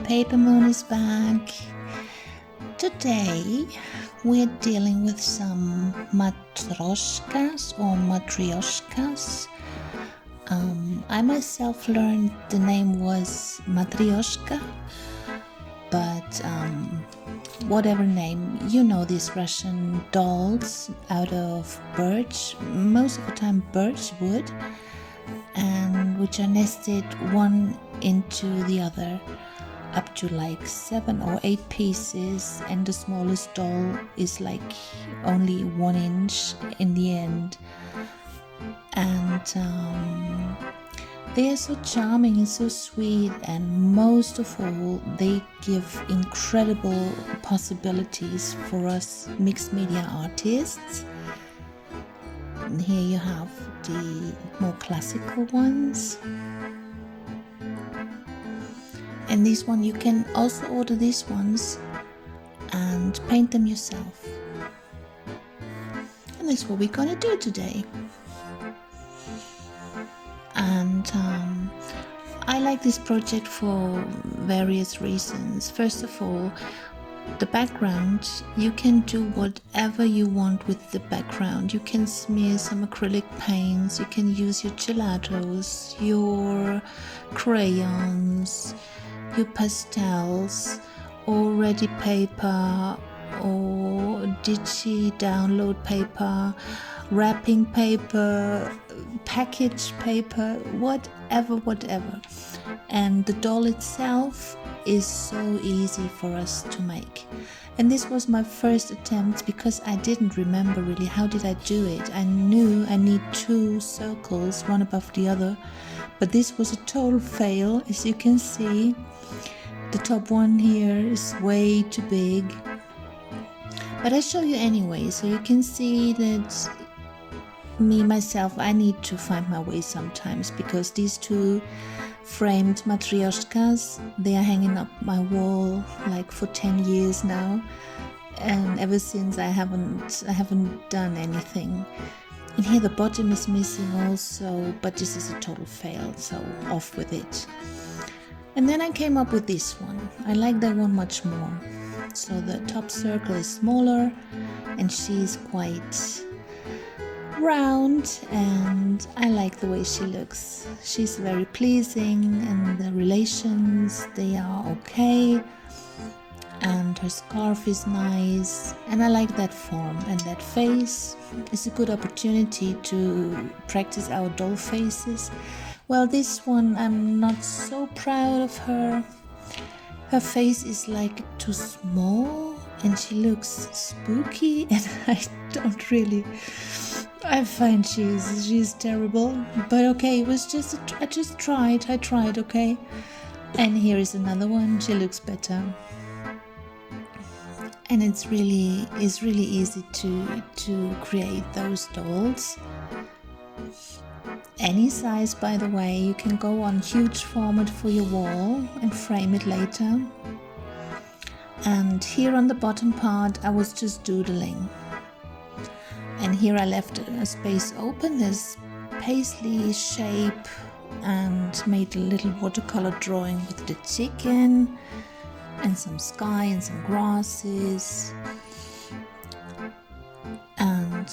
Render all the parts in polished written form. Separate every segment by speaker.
Speaker 1: Paper Moon is back. Today we're dealing with some matryoshkas or matryoshkas. I myself learned the name was Matryoshka, but whatever name, you know, these Russian dolls out of birch, most of the time birch wood, and which are nested one into the other up to like 7 or 8 pieces, and the smallest doll is like only 1 inch in the end. And they are so charming and so sweet, and most of all they give incredible possibilities for us mixed media artists. And here you have the more classical ones. And this one, you can also order these ones and paint them yourself. And that's what we're gonna do today. And I like this project for various reasons. First of all, the background, you can do whatever you want with the background. You can smear some acrylic paints, you can use your gelatos, your crayons, your pastels, or ready paper, or digi download paper, wrapping paper, package paper, whatever. And the doll itself is so easy for us to make. And this was my first attempt because I didn't remember really how did I do it. I knew I need 2 circles, one above the other, but this was a total fail. As you can see, the top one here is way too big, but I show you anyway, so you can see that myself, I need to find my way sometimes, because these 2 framed matryoshkas, they are hanging up my wall like for 10 years now, and ever since I haven't done anything. And here the bottom is missing also, but this is a total fail, so off with it. And then I came up with this one. I like that one much more. So the top circle is smaller and she's quite round, and I like the way she looks. She's very pleasing, and the relations, they are okay, and her scarf is nice, and I like that form. And that face is a good opportunity to practice our doll faces. Well, this one, I'm not so proud of her. Her face is like too small and she looks spooky, and I find she's terrible. But okay, it was just, I tried, okay. And here is another one, she looks better. And it's really easy to create those dolls. Any size, by the way. You can go on huge format for your wall and frame it later. And here on the bottom part, I was just doodling. And here I left a space open as paisley shape, and made a little watercolor drawing with the chicken and some sky and some grasses. And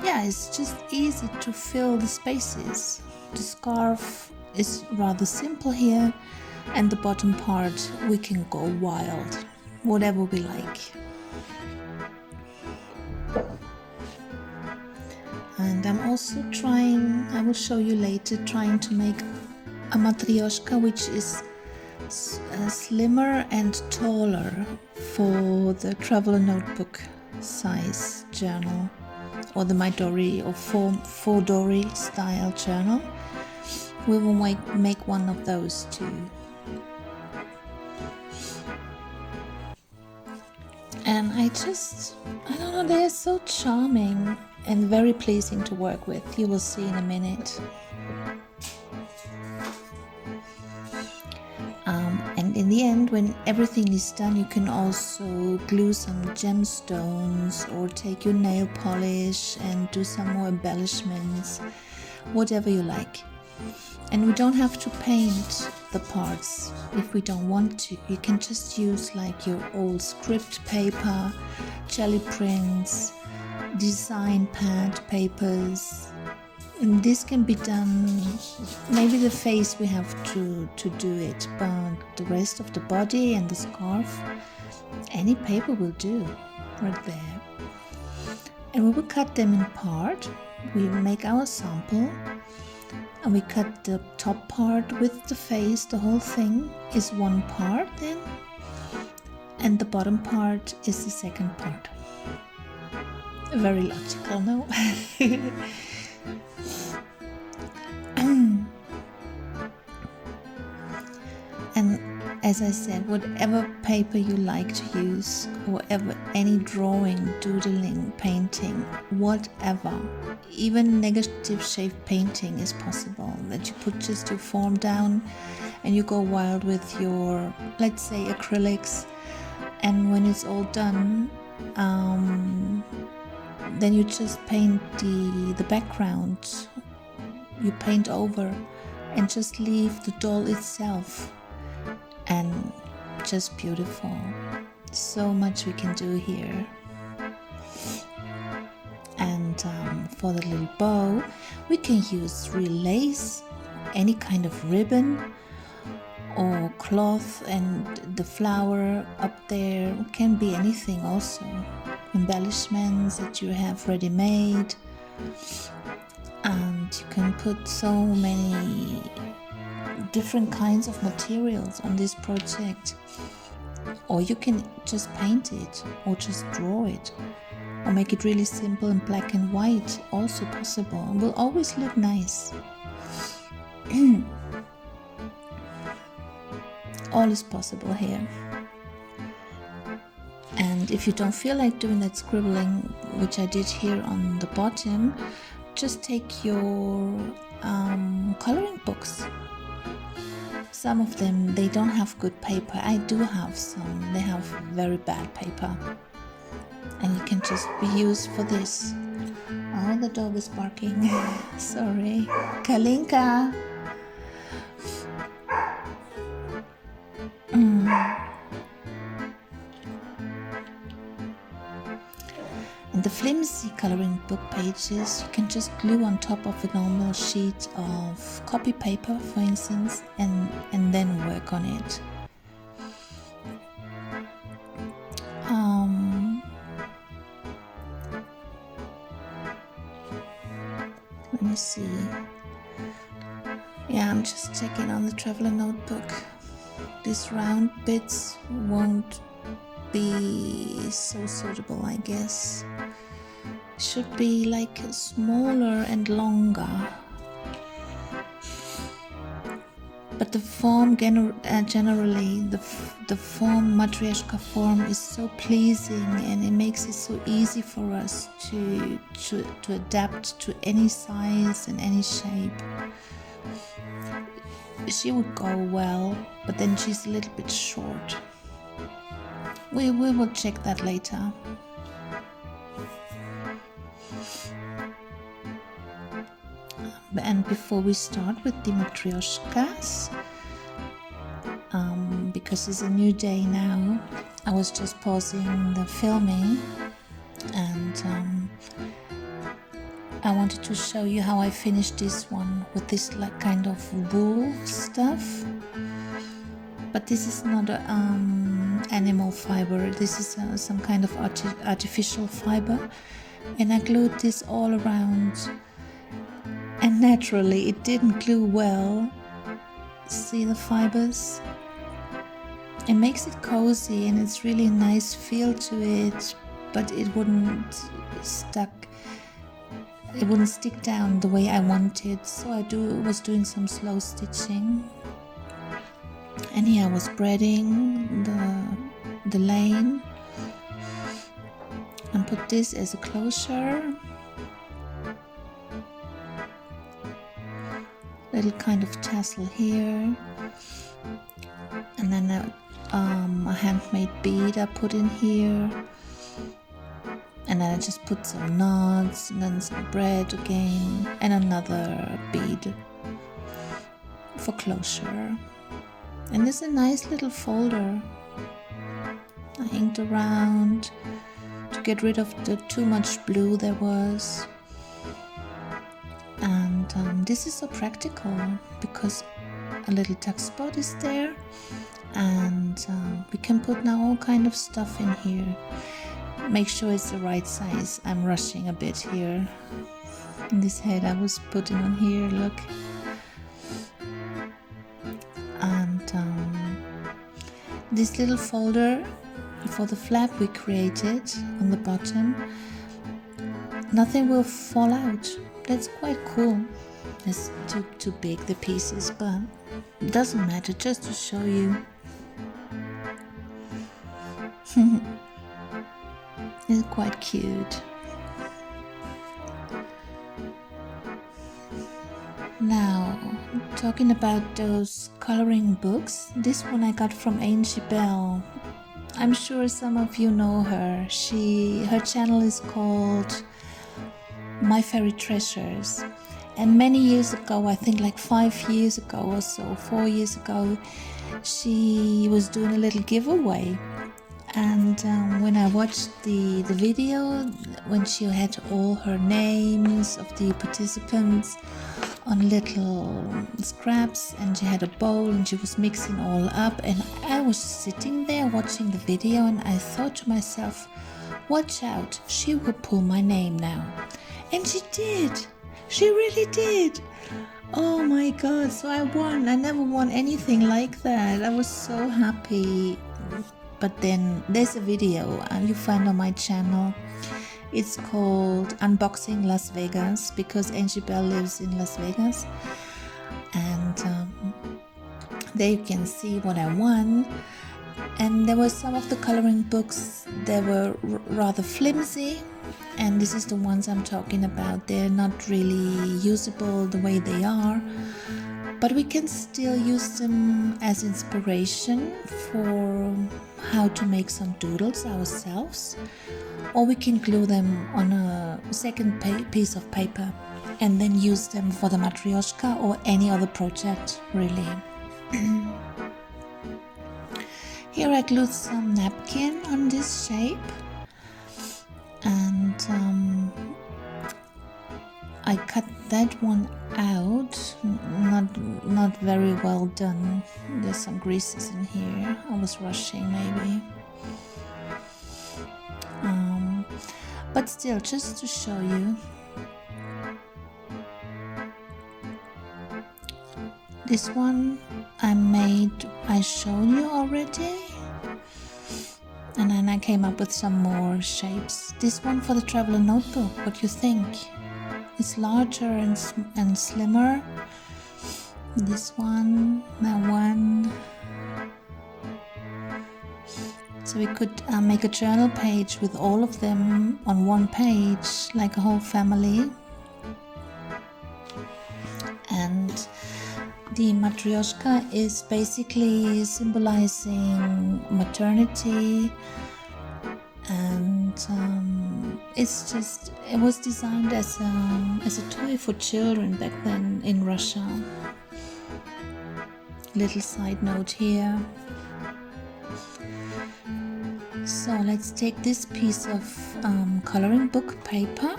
Speaker 1: yeah, it's just easy to fill the spaces. The scarf is rather simple here, and the bottom part we can go wild, whatever we like. And I'm also trying, I will show you later, trying to make a matryoshka which is slimmer and taller for the traveler notebook size journal, or the Midori or Fodori style journal. We will make one of those too. And I don't know, they're so charming and very pleasing to work with. You will see in a minute. And in the end, when everything is done, you can also glue some gemstones or take your nail polish and do some more embellishments, whatever you like. And we don't have to paint the parts if we don't want to. You can just use like your old script paper, jelly prints, design pad papers. And this can be done, maybe the face we have to do it, but the rest of the body and the scarf, any paper will do right there. And we will cut them in part. We make our sample and we cut the top part with the face. The whole thing is one part then, and the bottom part is the second part. Very logical, no? And as I said, whatever paper you like to use, or any drawing, doodling, painting, whatever, even negative shape painting is possible, that you put just your form down and you go wild with your, let's say, acrylics, and when it's all done, then you just paint the background, you paint over and just leave the doll itself, and just beautiful. So much we can do here. And for the little bow, we can use real lace, any kind of ribbon or cloth, and the flower up there can be anything also. Embellishments that you have ready made, and you can put so many different kinds of materials on this project, or you can just paint it or just draw it or make it really simple in black and white, also possible, and will always look nice. All is possible here. And if you don't feel like doing that scribbling, which I did here on the bottom, just take your coloring books. Some of them, they don't have good paper. I do have some. They have very bad paper. And you can just be used for this. Oh, the dog is barking. Sorry. Kalinka. And the flimsy coloring book pages you can just glue on top of a normal sheet of copy paper, for instance, and then work on it. Let me see. Yeah, I'm just checking on the traveler notebook. These round bits won't be so suitable, I guess. Should be like smaller and longer. But the form generally, the form, Matrjoschka form, is so pleasing, and it makes it so easy for us to adapt to any size and any shape. She would go well, but then she's a little bit short. We will check that later. And before we start with the Matryoshkas, because it's a new day now, I was just pausing the filming, and I wanted to show you how I finished this one with this like kind of wool stuff. But this is not animal fiber. This is some kind of artificial fiber, and I glued this all around. And naturally, it didn't glue well. See the fibers? It makes it cozy, and it's really a nice feel to it, but it wouldn't stick down the way I wanted. So I was doing some slow stitching. And here I was braiding the lane, and put this as a closure. Little kind of tassel here, and then a handmade bead I put in here, and then I just put some knots, and then some braid again, and another bead for closure. And there's a nice little folder I hanged around to get rid of the too much blue there was. And this is so practical because a little tuck spot is there, and we can put now all kind of stuff in here. Make sure it's the right size. I'm rushing a bit here. And this head I was putting on here, look. And this little folder for the flap we created on the bottom, nothing will fall out. That's quite cool. It's too big, the pieces, but it doesn't matter, just to show you. It's quite cute. Now, talking about those coloring books, this one I got from Angie Bell. I'm sure some of you know her. Her channel is called My Fairy Treasures. And many years ago, I think like 5 years ago or so, 4 years ago, she was doing a little giveaway. And when I watched the video, when she had all her names of the participants on little scraps, and she had a bowl and she was mixing all up, and I was sitting there watching the video, and I thought to myself, watch out, she will pull my name now. And she did. She really did. Oh my god, so I won. I never won anything like that. I was so happy. But then there's a video you find on my channel. It's called Unboxing Las Vegas, because Angie Bell lives in Las Vegas. And there you can see what I won. And there were some of the coloring books that were rather flimsy. And this is the ones I'm talking about. They're not really usable the way they are, but we can still use them as inspiration for how to make some doodles ourselves, or we can glue them on a second piece of paper and then use them for the Matryoshka or any other project, really. Here I glued some napkin on this shape, and I cut that one out. Not very well done. There's some greases in here. I was rushing maybe. But still, just to show you. This one I showed you already. And then I came up with some more shapes. This one for the traveler notebook, what do you think? It's larger and slimmer. This one, that one. So we could make a journal page with all of them on one page, like a whole family. And the Matryoshka is basically symbolizing maternity, and it was designed as a toy for children back then in Russia. Little side note here. So let's take this piece of coloring book paper,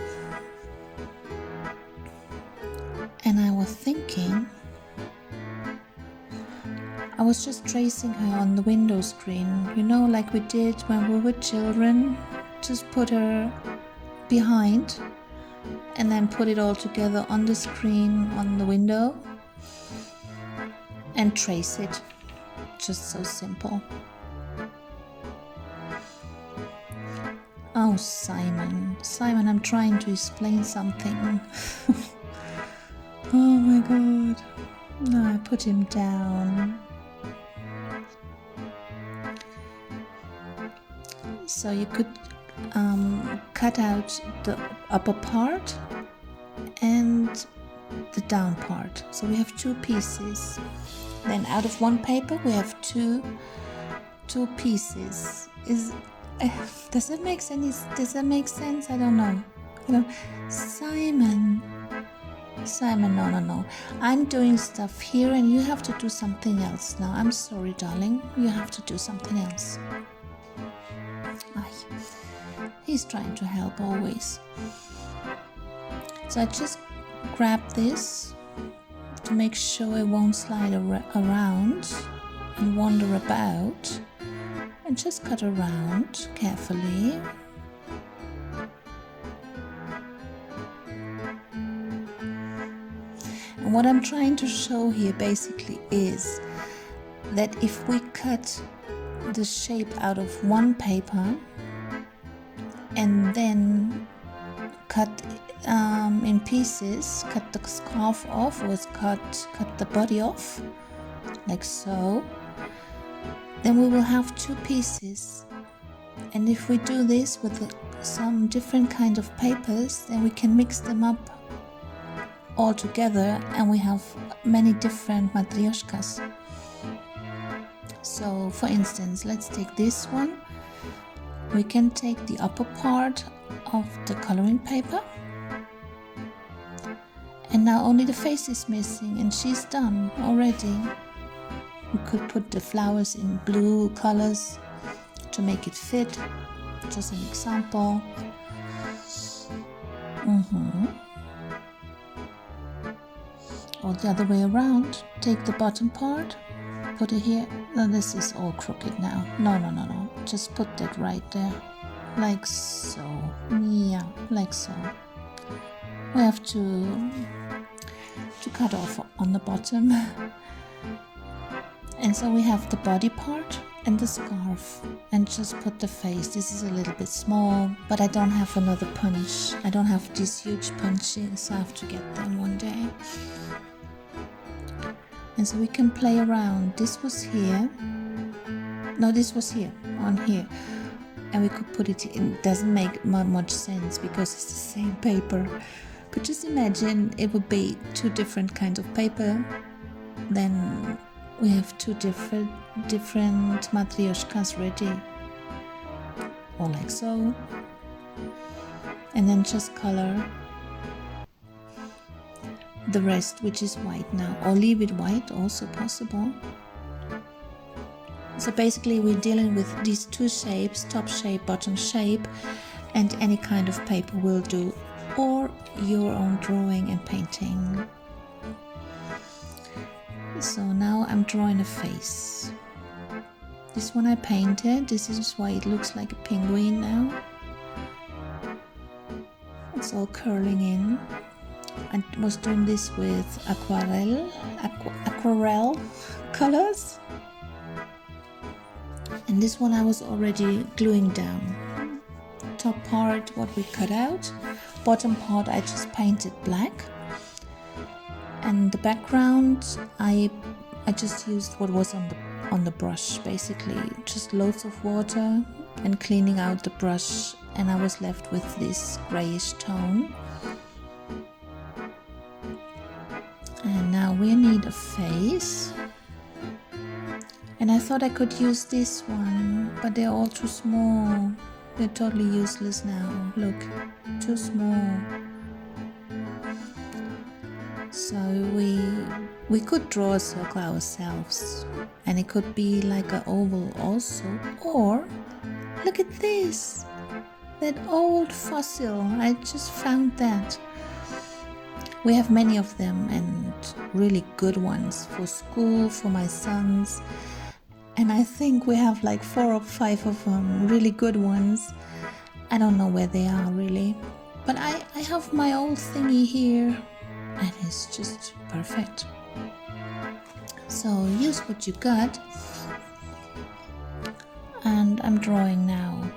Speaker 1: and I was thinking, I was just tracing her on the window screen, you know, like we did when we were children. Just put her behind and then put it all together on the screen on the window and trace it. Just so simple. Oh, Simon, I'm trying to explain something. Oh my god. No, I put him down. So you could cut out the upper part and the down part. So we have two pieces. Then out of one paper we have two pieces. Does that make sense? I don't know. Simon, Simon, no. I'm doing stuff here and you have to do something else now. I'm sorry, darling. You have to do something else. He's trying to help always. So I just grab this to make sure it won't slide around and wander about, and just cut around carefully. And what I'm trying to show here basically is that if we cut the shape out of one paper and then cut in pieces, cut the scarf off or cut the body off, like so, then we will have two pieces. And if we do this with some different kind of papers, then we can mix them up all together and we have many different matryoshkas. So for instance, let's take this one. We can take the upper part of the coloring paper, and now only the face is missing and she's done already. We could put the flowers in blue colors to make it fit, just an example. Or the other way around, take the bottom part, put it here. No, this is all crooked now. No, just put that right there, like so. Yeah, like so. We have to cut off on the bottom. And so we have the body part and the scarf, and just put the face. This is a little bit small, but I don't have another punch. I don't have these huge punches, so I have to get them one day. And so we can play around. This was here. No, this was here, on here. And we could put it in. It doesn't make much sense because it's the same paper. But just imagine it would be two different kinds of paper. Then we have two different matryoshkas ready. Or like so. And then just color the rest, which is white now, or leave it white, also possible. So basically we're dealing with these two shapes, top shape, bottom shape, and any kind of paper will do, or your own drawing and painting. So now I'm drawing a face. This one I painted. This is why it looks like a penguin now. It's all curling in. I was doing this with aquarelle colors, and this one I was already gluing down. Top part what we cut out, bottom part I just painted black, and the background I just used what was on the brush, basically just loads of water and cleaning out the brush, and I was left with this grayish tone. And now we need a face, and I thought I could use this one, but they're all too small. They're totally useless now. Look, too small. So we could draw a circle ourselves, and it could be like an oval also. Or look at this, that old fossil. I just found that. We have many of them, and really good ones for school, for my sons. And I think we have like 4 or 5 of them, really good ones. I don't know where they are really. But I have my old thingy here, and it's just perfect. So use what you got. And I'm drawing now.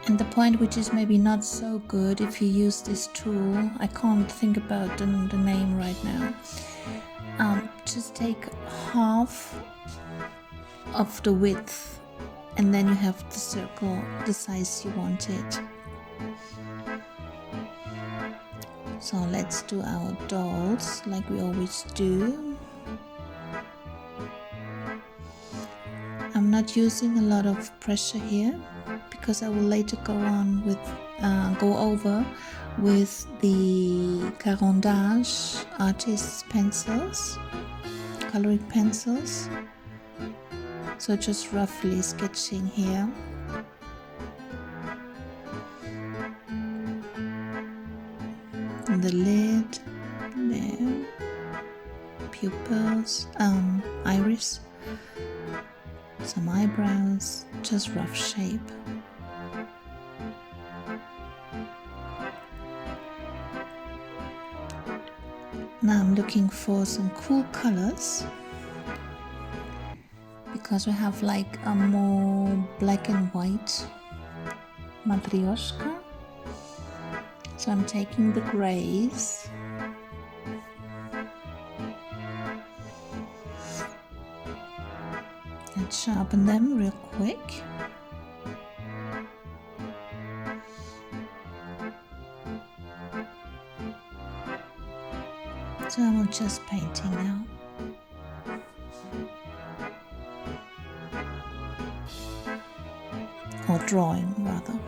Speaker 1: And the point which is maybe not so good if you use this tool, I can't think about the name right now. Just take half of the width, and then you have the circle the size you want it. So let's do our dolls like we always do. I'm not using a lot of pressure here because I will later go over with the Carondage artist's pencils, coloring pencils. So just roughly sketching here. The lid, there, pupils, iris, some eyebrows, just rough shape. Now I'm looking for some cool colors because we have like a more black and white Matrjoschka. So I'm taking the grays and sharpen them real quick. So I'm just painting now. Or drawing rather.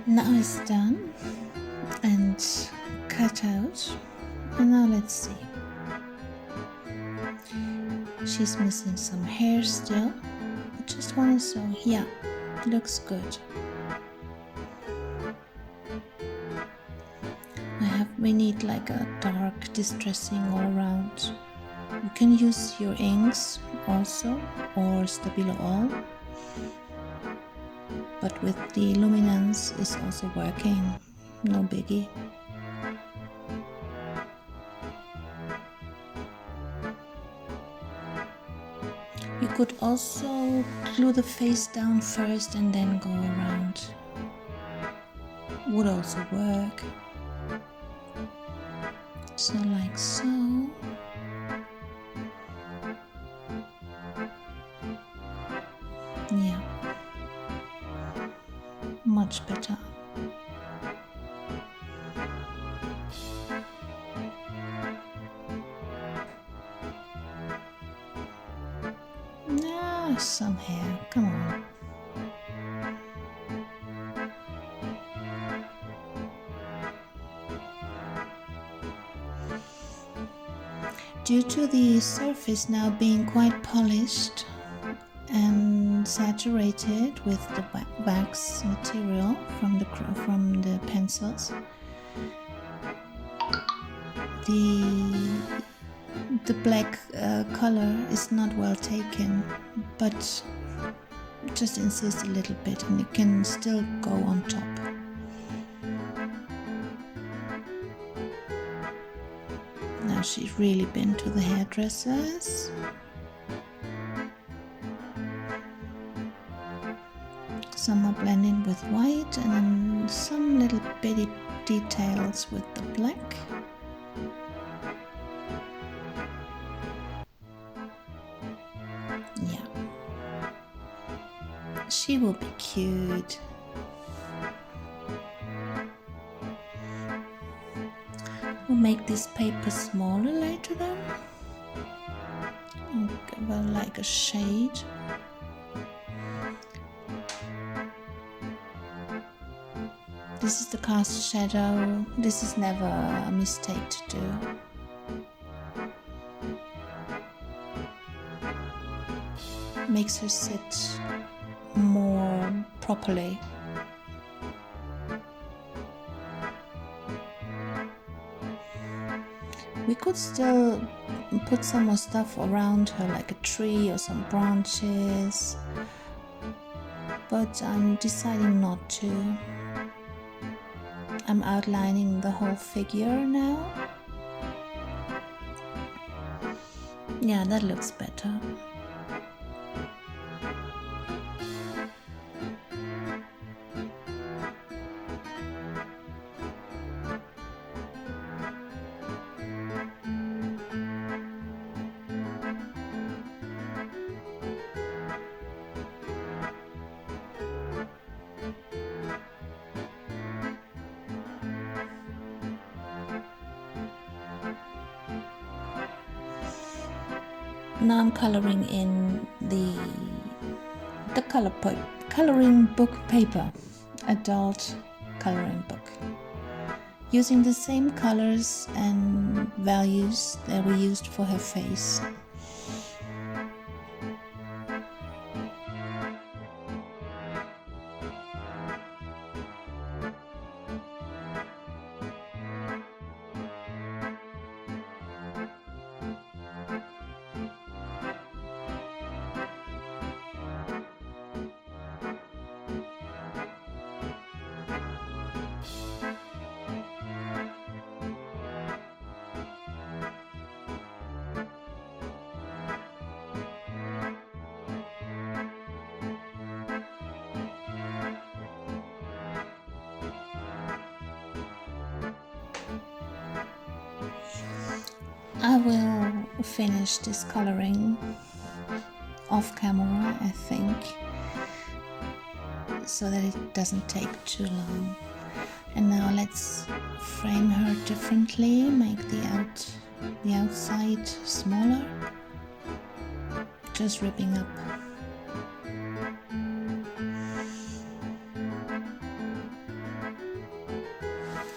Speaker 1: Now it's done and cut out, and now let's see. She's missing some hair still. I just want to sew. Yeah, looks good. We need like a dark distressing all around. You can use your inks also or Stabilo All, but with the luminance is also working, no biggie. You could also glue the face down first and then go around. Would also work. So like so. Yeah. Much better. Ah, some hair, come on. Due to the surface now being quite polished and saturated with the wax material from the pencils, the black color is not well taken, but just insist a little bit and it can still go on top. Now she's really been to the hairdressers. Some are blended with white and then some little bitty details with the black. Yeah, she will be cute. We'll make this paper smaller later then. And give her like a shade. This is the cast shadow. This is never a mistake to do. Makes her sit more properly. We could still put some more stuff around her, like a tree or some branches, but I'm deciding not to. I'm outlining the whole figure now. Yeah, that looks better. Now I'm coloring in the coloring book paper, adult coloring book, using the same colors and values that we used for her face. I will finish this coloring off camera, I think, so that it doesn't take too long. And now let's frame her differently, make the outside smaller, just ripping up.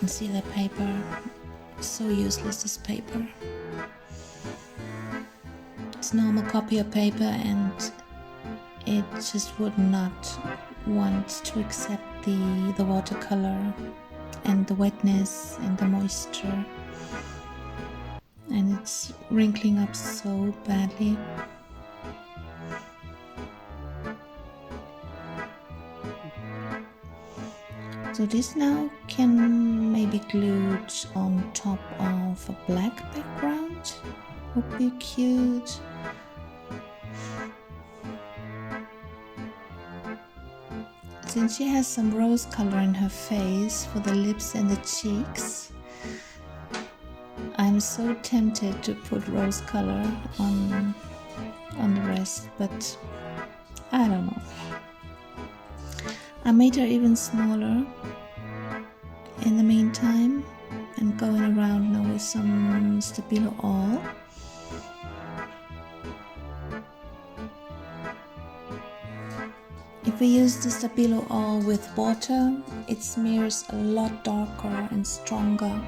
Speaker 1: And see the paper, so useless, this paper. It's normal copy of paper and it just would not want to accept the watercolor and the wetness and the moisture, and it's wrinkling up so badly. So this now can maybe glued on top of a black background, would be cute. Since she has some rose color in her face for the lips and the cheeks, I'm so tempted to put rose color on the rest, but I don't know. I made her even smaller in the meantime and going around now with some Stabilo All. If we use the Stabilo All with water, it smears a lot darker and stronger.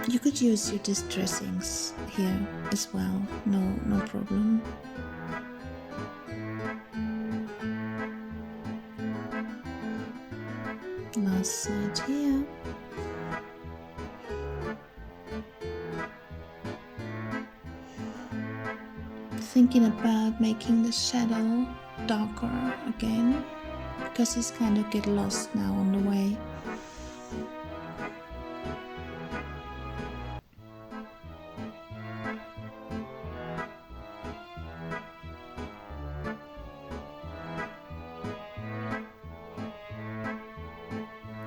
Speaker 1: You could use your distressings here as well, no problem. last side here. Thinking about making the shadow darker again, because it's kind of get lost now on the way.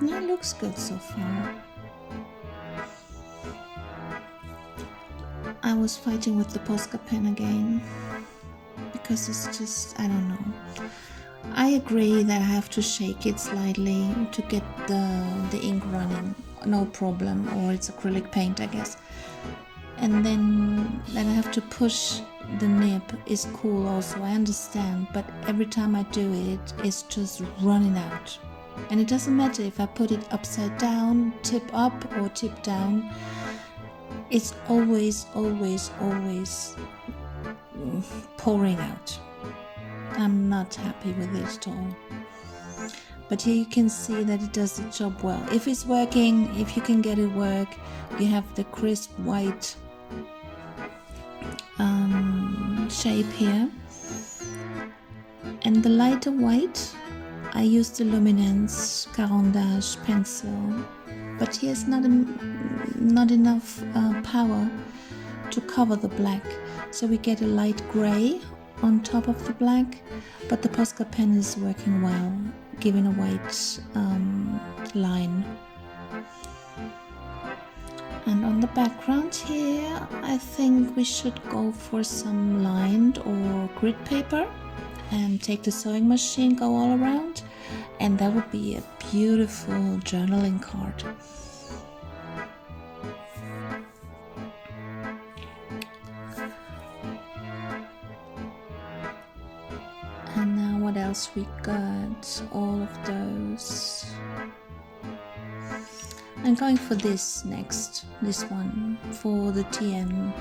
Speaker 1: Yeah, it looks good so far. I was fighting with the Posca pen again because it's just, I don't know. I agree that I have to shake it slightly to get the ink running, no problem, or it's acrylic paint, I guess. And then I have to push the nib is cool also, I understand, but every time I do it, it's just running out. And it doesn't matter if I put it upside down, tip up or tip down, it's always pouring out. I'm not happy with it at all. But here you can see that it does the job well. If it's working, if you can get it work, you have the crisp white shape here. And the lighter white, I use the Luminance Caran pencil, but here's not enough power to cover the black, so we get a light gray on top of the black, but the Posca pen is working well, giving a white line. And on the background here, I think we should go for some lined or grid paper and take the sewing machine, go all around, and that would be a beautiful journaling card. And now what else we got? All of those. I'm going for this next, this one, for the TN.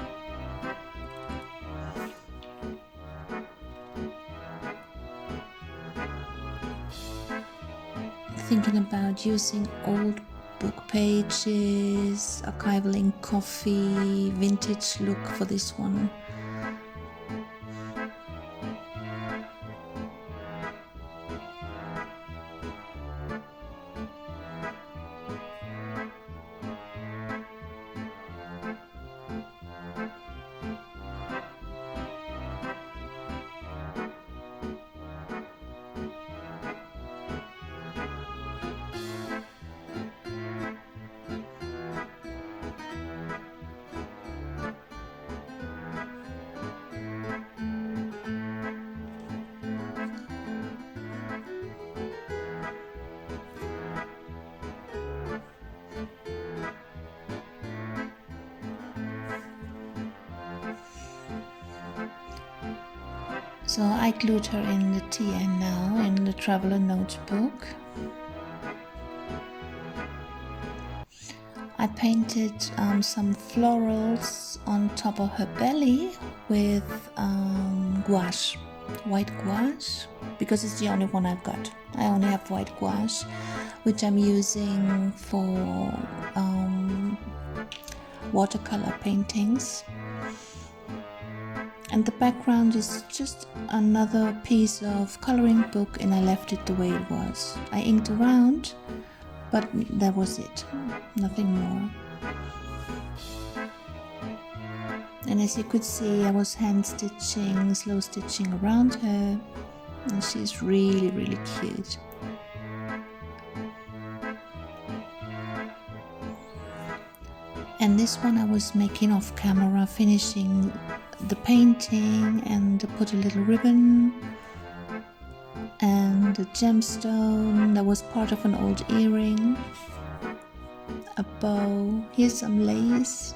Speaker 1: Thinking about using old book pages, archival ink coffee, vintage look for this one. So I glued her in the TN now, in the traveler notebook. I painted some florals on top of her belly with gouache, white gouache, because it's the only one I've got. I only have white gouache, which I'm using for watercolor paintings. And the background is just another piece of coloring book, and I left it the way it was. I inked around, but that was it, nothing more. And as you could see, I was hand stitching, slow stitching around her, and she's really, really cute. And this one I was making off camera, finishing the painting, and put a little ribbon and a gemstone that was part of an old earring, a bow, here's some lace.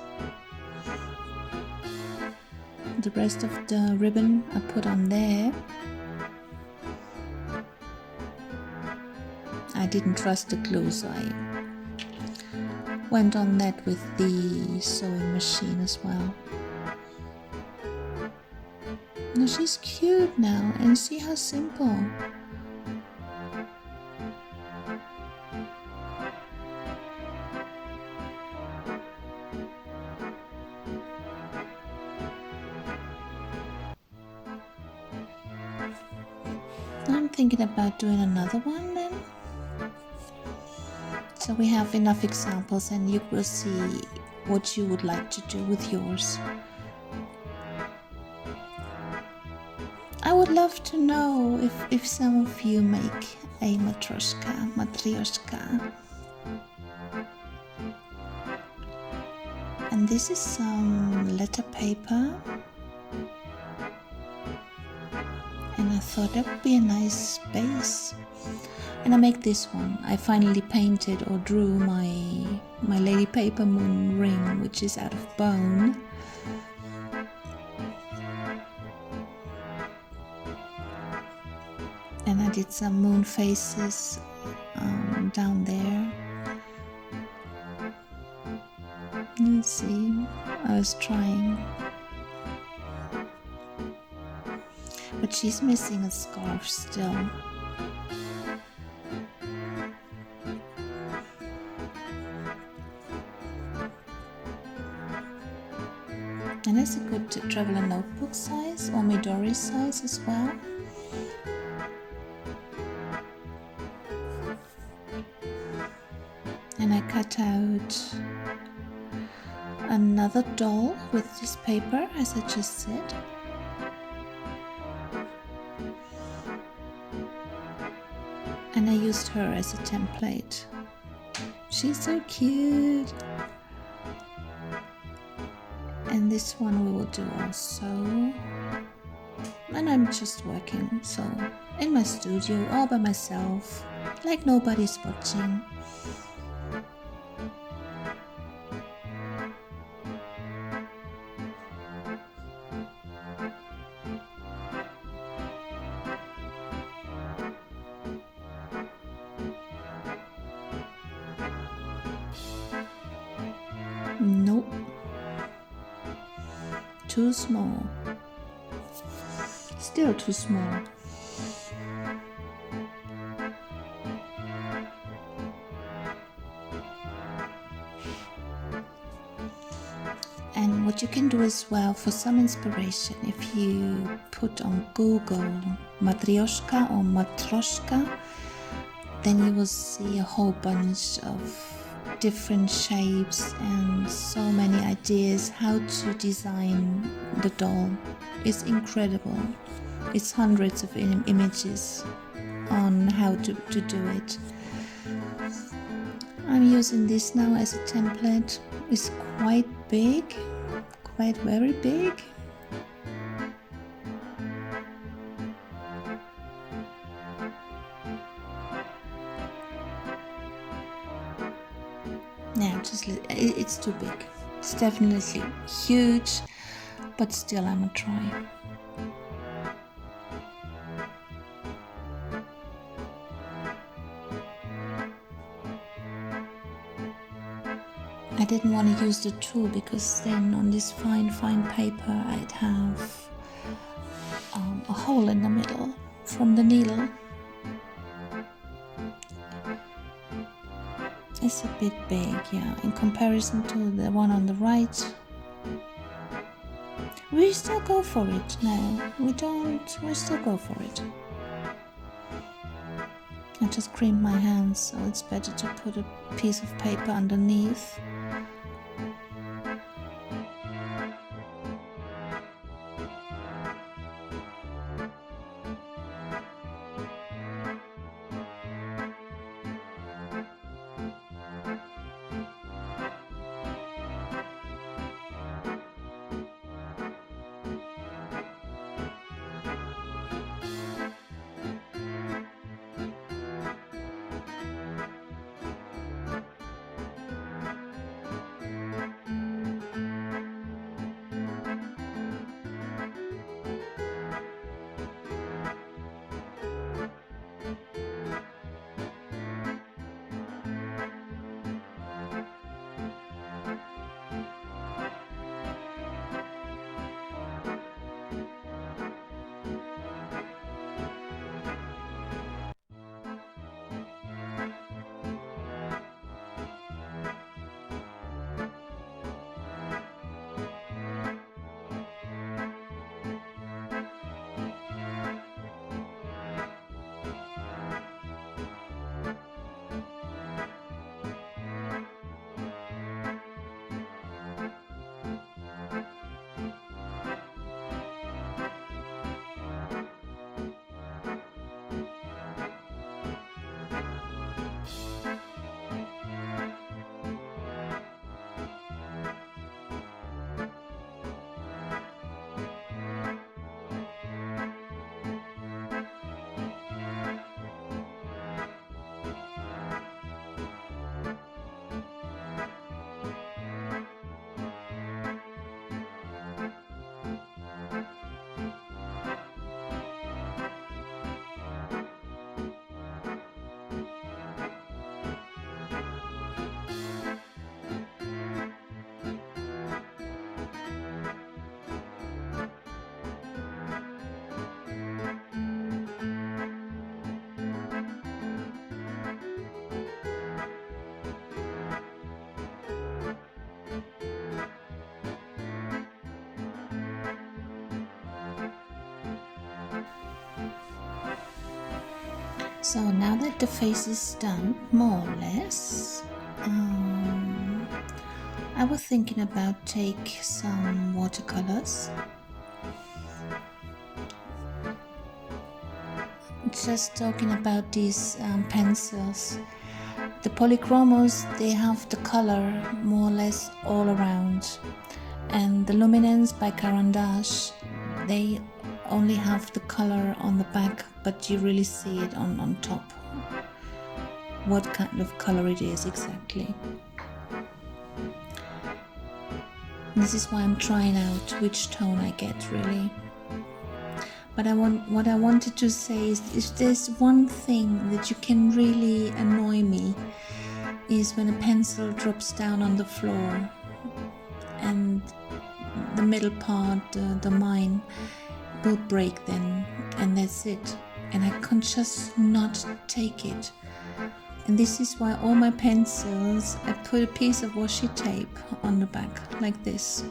Speaker 1: The rest of the ribbon I put on there. I didn't trust the glue, so I went on that with the sewing machine as well. Now she's cute now, and see how simple. thinking about doing another one then. So we have enough examples and you will see what you would like to do with yours. I would love to know if some of you make a matryoshka. And this is some letter paper. And I thought that would be a nice base. And I make this one. I finally painted or drew my Lady Paper Moon ring, which is out of bone. And I did some moon faces down there. You see, I was trying. But she's missing a scarf still. And it's a good traveler notebook size or Midori size as well. And I cut out another doll with this paper, as I just said. And I used her as a template. She's so cute. And this one we will do also. And I'm just working, so in my studio all by myself, like nobody's watching. Nope. Too small. Still too small. And what you can do as well for some inspiration, if you put on Google Matryoshka or Matryoshka, then you will see a whole bunch of different shapes and so many ideas how to design the doll. It's incredible. It's hundreds of images on how to do it. I'm using this now as a template. It's quite big, quite very big. Now, it's too big. It's definitely huge, but still I'm gonna try. I didn't want to use the tool because then on this fine paper I'd have a hole in the middle from the needle. It's a bit big, yeah, in comparison to the one on the right. We still go for it. No, we don't. We still go for it. I just creamed my hands, so it's better to put a piece of paper underneath. So now that the face is done, more or less, I was thinking about take some watercolors. Just talking about these pencils. The polychromos, they have the color more or less all around. And the luminance by Caran d'Ache, they only have the color on the back, but you really see it on top. What kind of color it is exactly. This is why I'm trying out which tone I get really. But what I wanted to say is, if there's one thing that you can really annoy me, is when a pencil drops down on the floor and the middle part, the mine, will break then, and that's it. And I can just not take it. And this is why all my pencils, I put a piece of washi tape on the back, like this.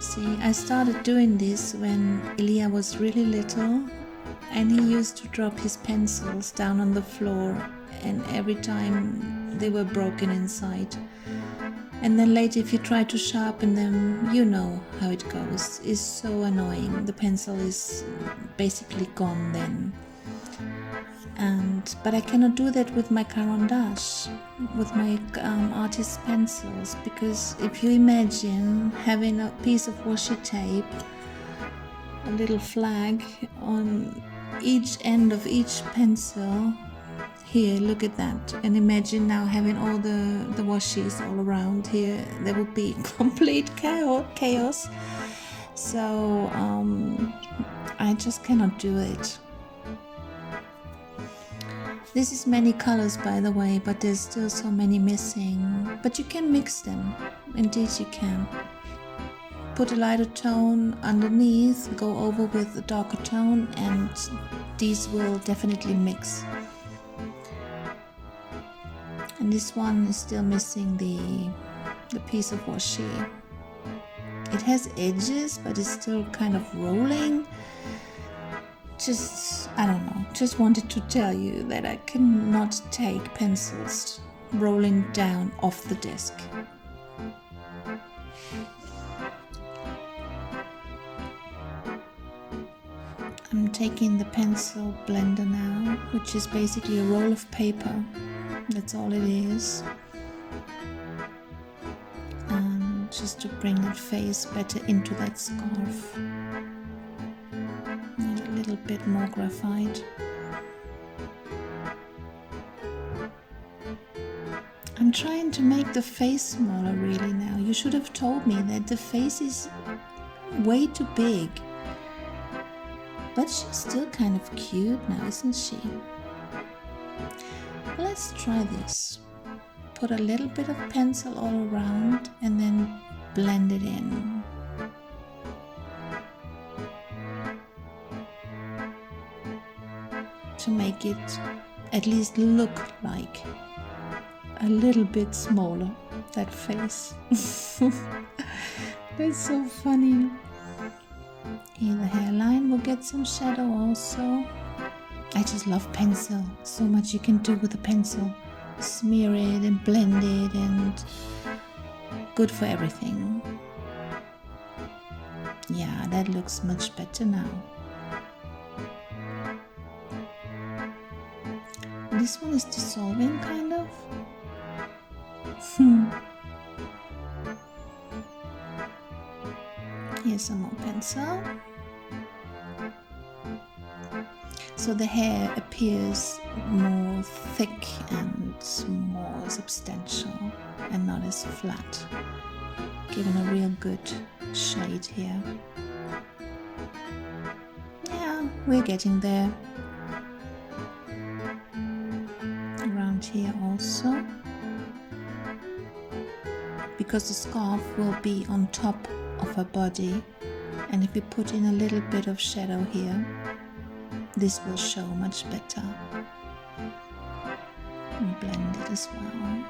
Speaker 1: See, I started doing this when Ilya was really little, and he used to drop his pencils down on the floor, and every time they were broken inside. And then later, if you try to sharpen them, you know how it goes. It's so annoying. The pencil is basically gone then. But I cannot do that with my Caran d'Ache, with my artist pencils, because if you imagine having a piece of washi tape, a little flag on each end of each pencil, here, look at that, and imagine now having all the washies all around here, there would be complete chaos. So I just cannot do it. This is many colors, by the way, but there's still so many missing. But you can mix them. Indeed you can. Put a lighter tone underneath, go over with a darker tone, and these will definitely mix. And this one is still missing the piece of washi. It has edges, but it's still kind of rolling. Just, I don't know, just wanted to tell you that I cannot take pencils rolling down off the desk. I'm taking the pencil blender now, which is basically a roll of paper. That's all it is. And just to bring that face better into that scarf. A little bit more graphite. I'm trying to make the face smaller really now. You should have told me that the face is way too big. But she's still kind of cute now, isn't she? Let's try this. Put a little bit of pencil all around and then blend it in. To make it at least look like a little bit smaller, that face. That's so funny. Here the hairline will get some shadow also. I just love pencil. So much you can do with a pencil. Smear it and blend it, and good for everything. Yeah, that looks much better now. This one is dissolving, kind of. Here's some more pencil. So the hair appears more thick and more substantial and not as flat, giving a real good shade here. Yeah, we're getting there. Around here also. Because the scarf will be on top of her body, and if we put in a little bit of shadow here, this will show much better. And blend it as well.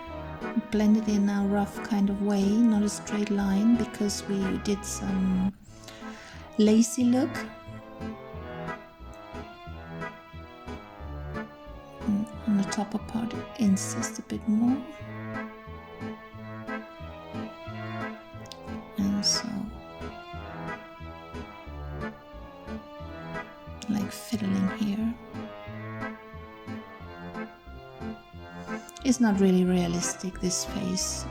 Speaker 1: Blend it in a rough kind of way, not a straight line, because we did some lacy look. topper part ins just a bit more. And so, like fiddling here. It's not really realistic, this face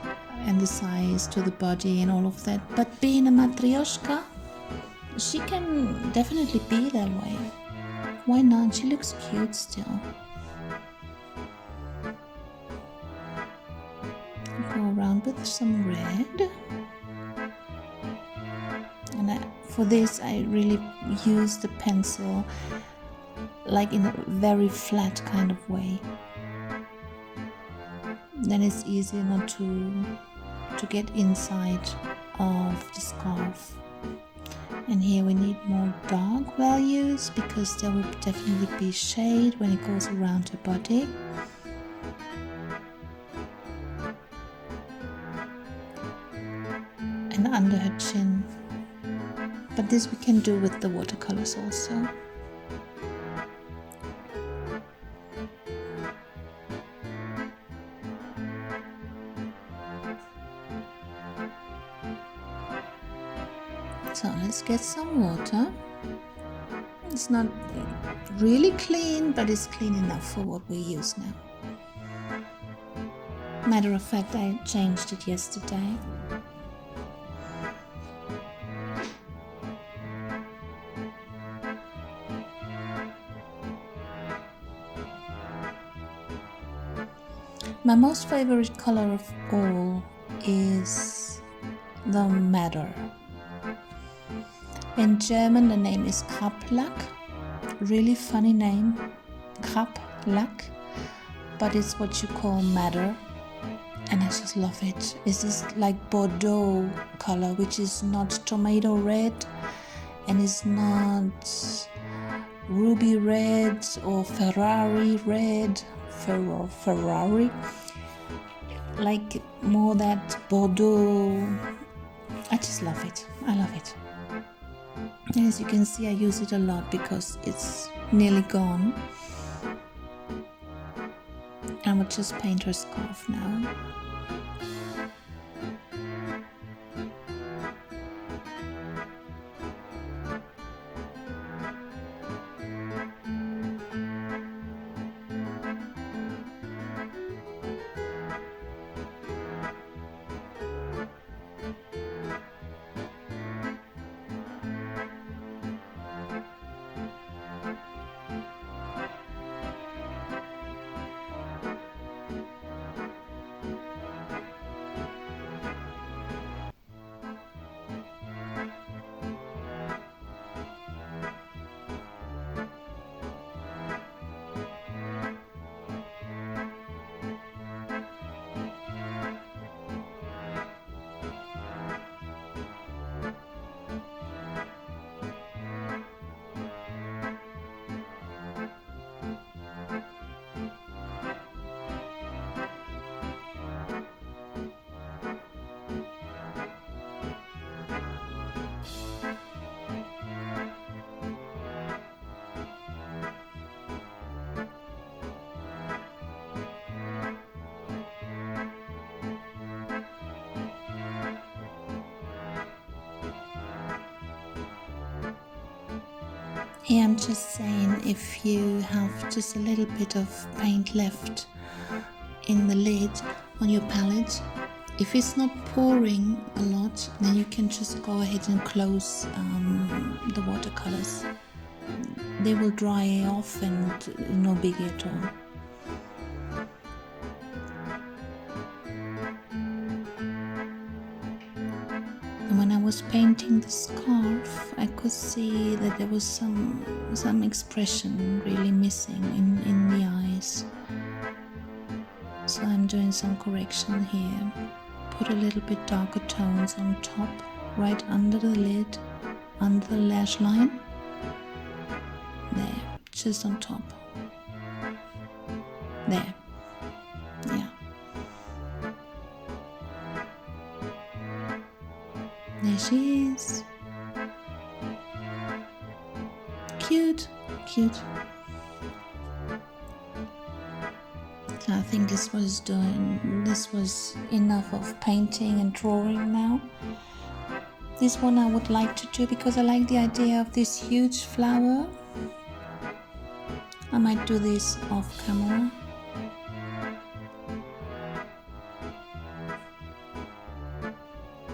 Speaker 1: and the size to the body and all of that, but being a Matryoshka, she can definitely be that way. Why not? She looks cute still. Go around with some red. And for this I really use the pencil like in a very flat kind of way. Then it's easier not to get inside of the scarf. And here we need more dark values because there will definitely be shade when it goes around her body. And under her chin. But this we can do with the watercolors also. So let's get some water. It's not really clean, but it's clean enough for what we use now. Matter of fact, I changed it yesterday. My most favorite color of all is the madder. In German the name is Krablack, really funny name, Krablack, but it's what you call madder, and I just love it. It's this like Bordeaux color, which is not tomato red and is not ruby red or Ferrari red, Ferrari, like more that Bordeaux. I just love it. I love it. And as you can see, I use it a lot because it's nearly gone. I will just paint her scarf now. Here I'm just saying, if you have just a little bit of paint left in the lid on your palette, if it's not pouring a lot, then you can just go ahead and close the watercolors. They will dry off and no biggie at all. When I was painting the scarf, I could see that there was some expression really missing in the eyes. So I'm doing some correction here. Put a little bit darker tones on top, right under the lid, under the lash line. There, just on top. There. Yeah. There she is. Cute, cute. I think this was enough of painting and drawing now. This one I would like to do because I like the idea of this huge flower. I might do this off camera.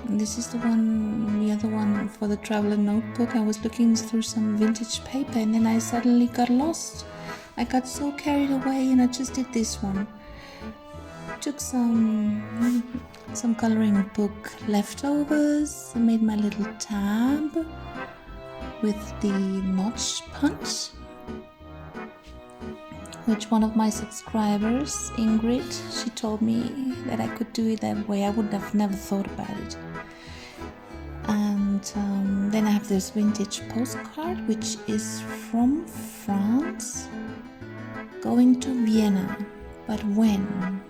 Speaker 1: And this is the other one for the traveler notebook. I was looking through some vintage paper and then I suddenly got lost. I got so carried away and I just did this one. Took some coloring book leftovers. I made my little tab with the notch punch, which one of my subscribers, Ingrid, she told me that I could do it that way. I would have never thought about it. And then I have this vintage postcard, which is from France, going to Vienna. But when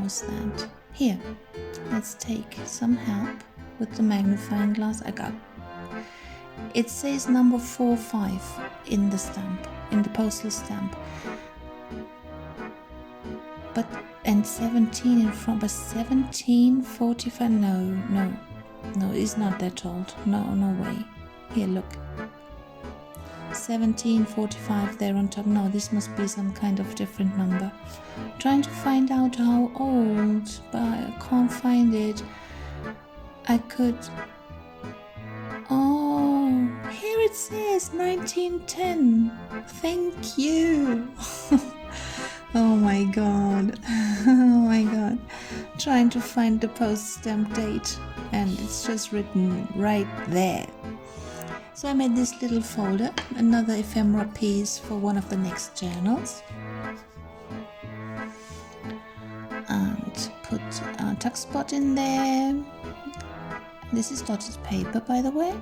Speaker 1: was that? Here, let's take some help with the magnifying glass. It says number 45 in the stamp, in the postal stamp. And 17 in front, but 1745, no, it's not that old. No way. Here, look. 1745 there on top. No, this must be some kind of different number. Trying to find out how old, but I can't find it. Oh, here it says 1910. Thank you. Oh my god. Trying to find the post stamp date and it's just written right there. So I made this little folder, another ephemera piece for one of the next journals. And put a tuck spot in there. This is dotted paper, by the way.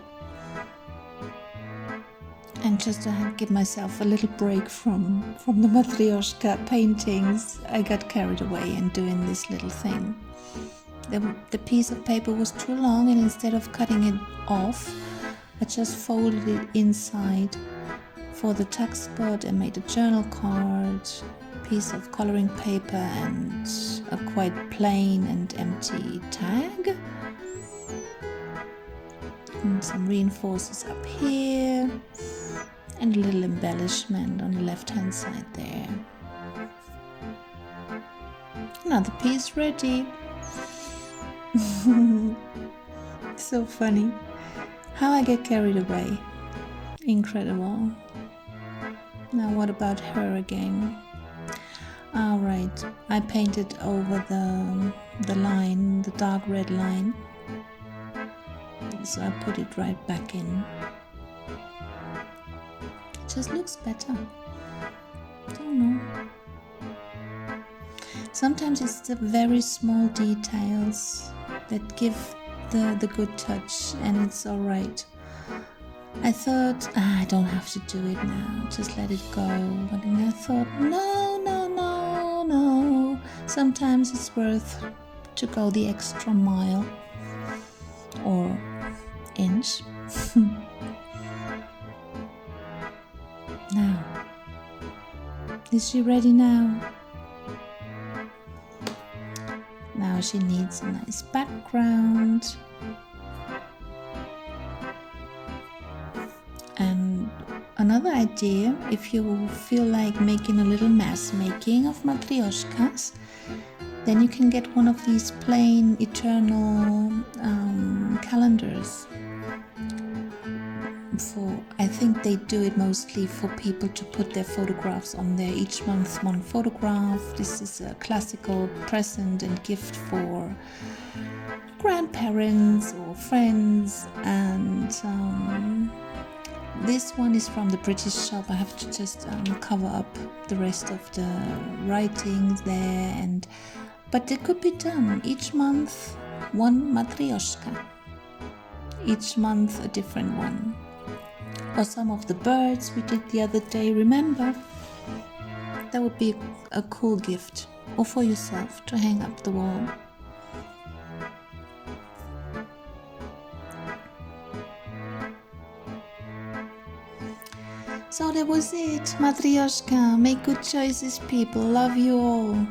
Speaker 1: And just to give myself a little break from the Matrjoschka paintings, I got carried away in doing this little thing. The piece of paper was too long, and instead of cutting it off, I just folded it inside for the tuck spot and made a journal card, piece of coloring paper and a quite plain and empty tag. And some reinforcers up here and a little embellishment on the left hand side there. Another piece ready. So funny. How I get carried away. Incredible. Now what about her again? Alright, I painted over the line, the dark red line. So I put it right back in. It just looks better. Don't know. Sometimes it's the very small details that give the good touch, and it's alright. I thought, I don't have to do it now, just let it go. But then I thought, no. Sometimes it's worth to go the extra mile or inch. Now, is she ready now? Now she needs a nice background. And another idea, if you feel like making a little mass making of matryoshkas, then you can get one of these plain eternal calendars. I think they do it mostly for people to put their photographs on there. Each month one photograph. This is a classical present and gift for grandparents or friends. And this one is from the British shop. I have to just cover up the rest of the writings there. But it could be done. Each month one matryoshka. Each month a different one. Or some of the birds we did the other day, remember? That would be a cool gift, or for yourself to hang up the wall. So that was it, Matryoshka. Make good choices, people. Love you all.